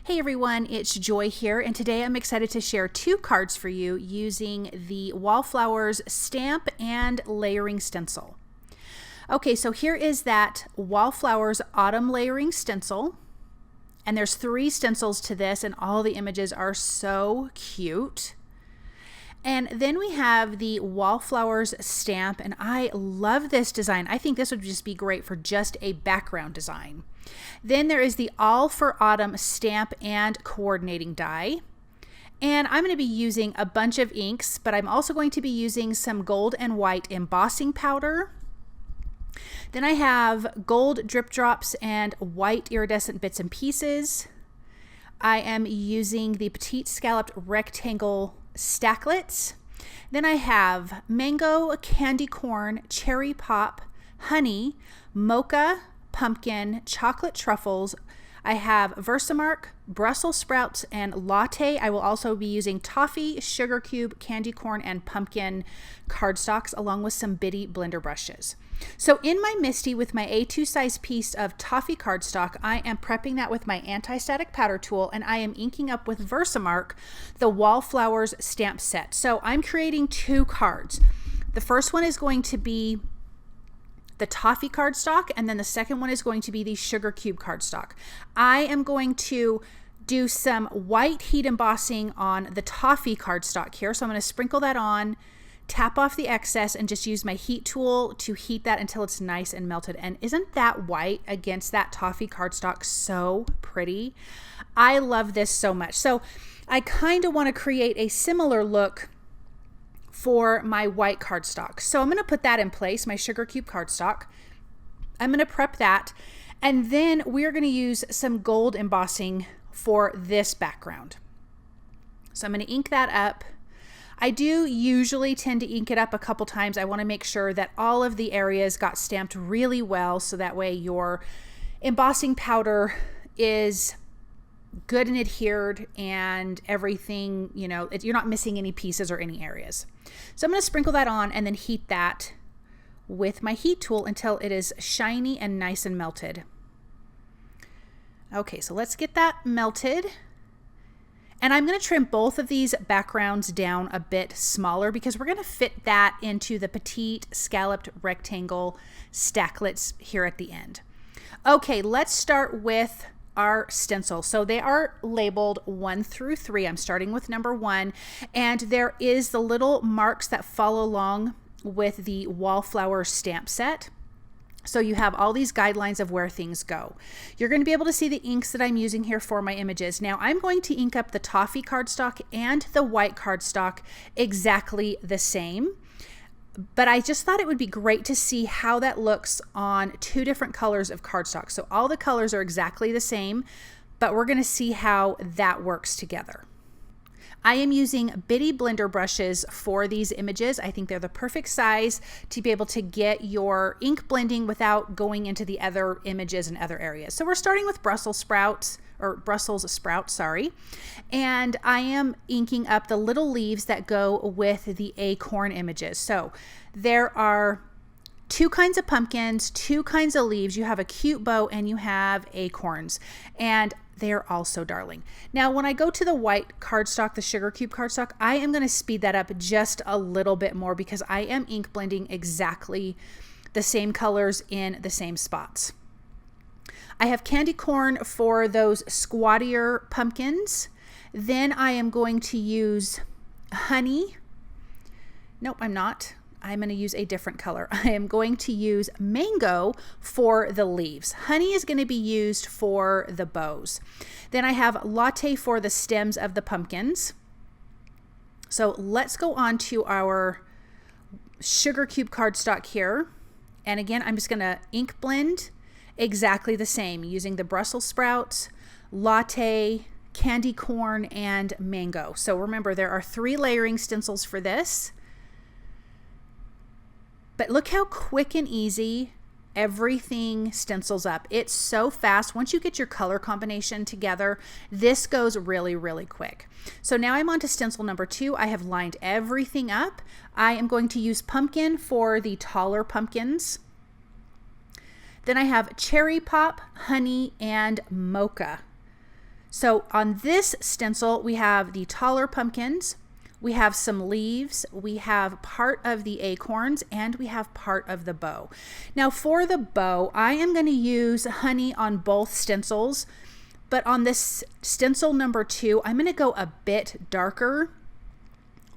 Hey everyone, it's Joy here, and today I'm excited to share two cards for you using the Wallflowers stamp and layering stencil. Okay, so here is that Wallflowers autumn layering stencil, and there's 3 stencils to this, and all the images are so cute. And then we have the Wallflowers stamp, and I love this design. I think this would just be great for just a background design. Then there is the All for Autumn stamp and coordinating die. And I'm going to be using a bunch of inks, but I'm also going to be using some gold and white embossing powder. Then I have gold drip drops and white iridescent bits and pieces. I am using the Petite scalloped rectangle Stacklets. Then I have mango, candy corn, cherry pop, honey, mocha, pumpkin, chocolate truffles. I have Versamark, Brussels sprouts, and latte. I will also be using toffee, sugar cube, candy corn, and pumpkin cardstocks, along with some bitty blender brushes. So in my Misty, with my A2 size piece of toffee cardstock, I am prepping that with my anti-static powder tool, and I am inking up with Versamark the Wallflowers stamp set. So I'm creating 2 cards. The first one is going to be the toffee cardstock, and then the second one is going to be the sugar cube cardstock. I am going to do some white heat embossing on the toffee cardstock here. So I'm going to sprinkle that on, tap off the excess, and just use my heat tool to heat that until it's nice and melted. And isn't that white against that toffee cardstock so pretty? I love this so much. So I kind of want to create a similar look for my white cardstock. So I'm going to put that in place, my sugar cube cardstock. I'm going to prep that, and then we're going to use some gold embossing for this background. So I'm going to ink that up. I do usually tend to ink it up a couple times. I want to make sure that all of the areas got stamped really well, so that way your embossing powder is good and adhered, and everything, you know, you're not missing any pieces or any areas. So I'm going to sprinkle that on and then heat that with my heat tool until it is shiny and nice and melted. Okay, so let's get that melted. And I'm going to trim both of these backgrounds down a bit smaller because we're going to fit that into the Petite scalloped rectangle Stacklets here at the end. Okay, let's start with our stencil. So they are labeled 1 through 3. I'm starting with number 1, and there is the little marks that follow along with the Wallflower stamp set. So you have all these guidelines of where things go. You're going to be able to see the inks that I'm using here for my images. Now I'm going to ink up the toffee cardstock and the white cardstock exactly the same. But I just thought it would be great to see how that looks on 2 different colors of cardstock. So all the colors are exactly the same, but we're going to see how that works together. I am using bitty blender brushes for these images. I think they're the perfect size to be able to get your ink blending without going into the other images and other areas. So we're starting with Brussels sprouts, sorry. And I am inking up the little leaves that go with the acorn images. So there are 2 kinds of pumpkins, 2 kinds of leaves. You have a cute bow and you have acorns, and they're all so darling. Now, when I go to the white cardstock, the sugar cube cardstock, I am going to speed that up just a little bit more because I am ink blending exactly the same colors in the same spots. I have candy corn for those squattier pumpkins. Then I am going to use honey. Nope, I'm not. I'm going to use a different color. I am going to use mango for the leaves. Honey is going to be used for the bows. Then I have latte for the stems of the pumpkins. So let's go on to our sugar cube cardstock here. And again, I'm just going to ink blend exactly the same using the Brussels sprouts, latte, candy corn, and mango. So remember, there are 3 layering stencils for this. But look how quick and easy everything stencils up. It's so fast. Once you get your color combination together, this goes really, really quick. So now I'm on to stencil number 2. I have lined everything up. I am going to use pumpkin for the taller pumpkins. Then I have cherry pop, honey, and mocha. So on this stencil, we have the taller pumpkins, we have some leaves, we have part of the acorns, and we have part of the bow. Now for the bow, I am going to use honey on both stencils, but on this stencil number 2, I'm going to go a bit darker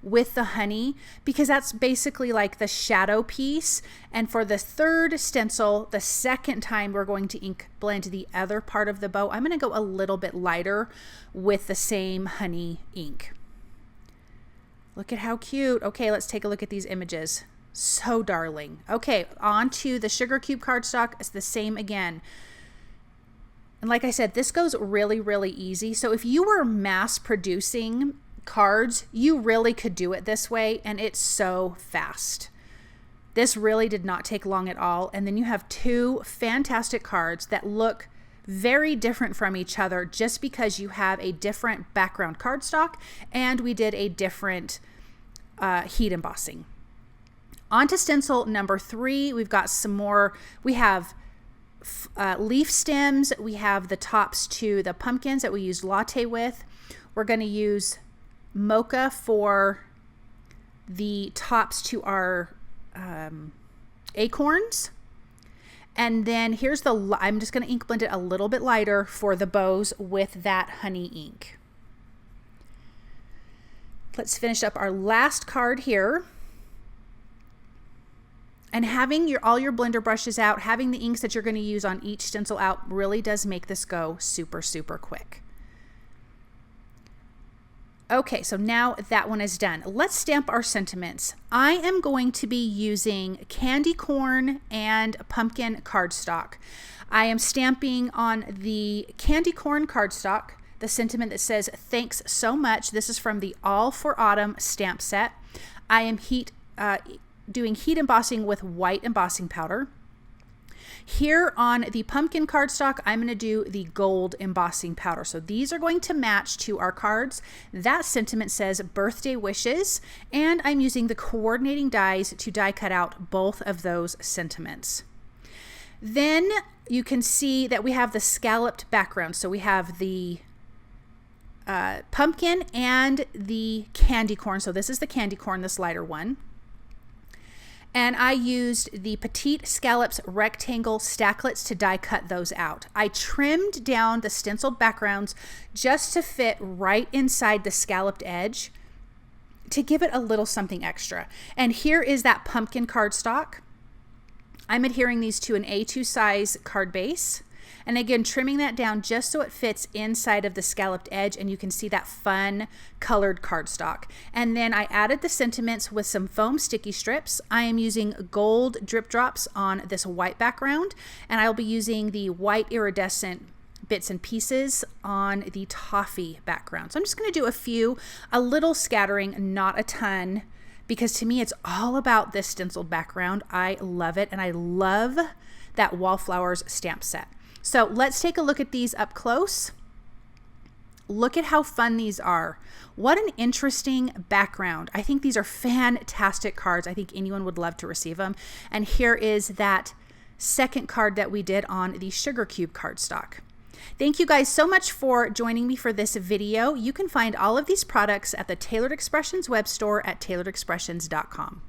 with the honey because that's basically like the shadow piece. And for the third stencil, the second time we're going to ink blend the other part of the bow, I'm going to go a little bit lighter with the same honey ink. Look at how cute. Okay, let's take a look at these images. So darling. Okay, on to the sugar cube cardstock. It's the same again. And like I said, this goes really, really easy. So if you were mass producing cards, you really could do it this way, and it's so fast. This really did not take long at all. And then you have 2 fantastic cards that look very different from each other just because you have a different background cardstock and we did a different heat embossing. On to stencil number 3, we've got some more. We have leaf stems. We have the tops to the pumpkins that we used latte with. We're going to use Mocha for the tops to our acorns. And then here's the, I'm just going to ink blend it a little bit lighter for the bows with that honey ink. Let's finish up our last card here. And having all your blender brushes out, having the inks that you're going to use on each stencil out really does make this go super, super quick. Okay, so now that one is done. Let's stamp our sentiments. I am going to be using candy corn and pumpkin cardstock. I am stamping on the candy corn cardstock the sentiment that says, "Thanks so much." This is from the All for Autumn stamp set. I am doing heat embossing with white embossing powder. Here on the pumpkin cardstock, I'm going to do the gold embossing powder. So these are going to match to our cards. That sentiment says birthday wishes, and I'm using the coordinating dies to die cut out both of those sentiments. Then you can see that we have the scalloped background. So we have the pumpkin and the candy corn. So this is the candy corn, this lighter one. And I used the Petite Scallops rectangle stacklets to die cut those out. I trimmed down the stenciled backgrounds just to fit right inside the scalloped edge to give it a little something extra. And here is that pumpkin cardstock. I'm adhering these to an A2 size card base. And again, trimming that down just so it fits inside of the scalloped edge, and you can see that fun colored cardstock. And then I added the sentiments with some foam sticky strips. I am using gold drip drops on this white background, and I'll be using the white iridescent bits and pieces on the toffee background. So I'm just going to do a little scattering, not a ton, because to me it's all about this stenciled background. I love it, and I love that Wallflowers stamp set. So let's take a look at these up close. Look at how fun these are. What an interesting background. I think these are fantastic cards. I think anyone would love to receive them. And here is that second card that we did on the sugar cube cardstock. Thank you guys so much for joining me for this video. You can find all of these products at the Tailored Expressions web store at tailoredexpressions.com.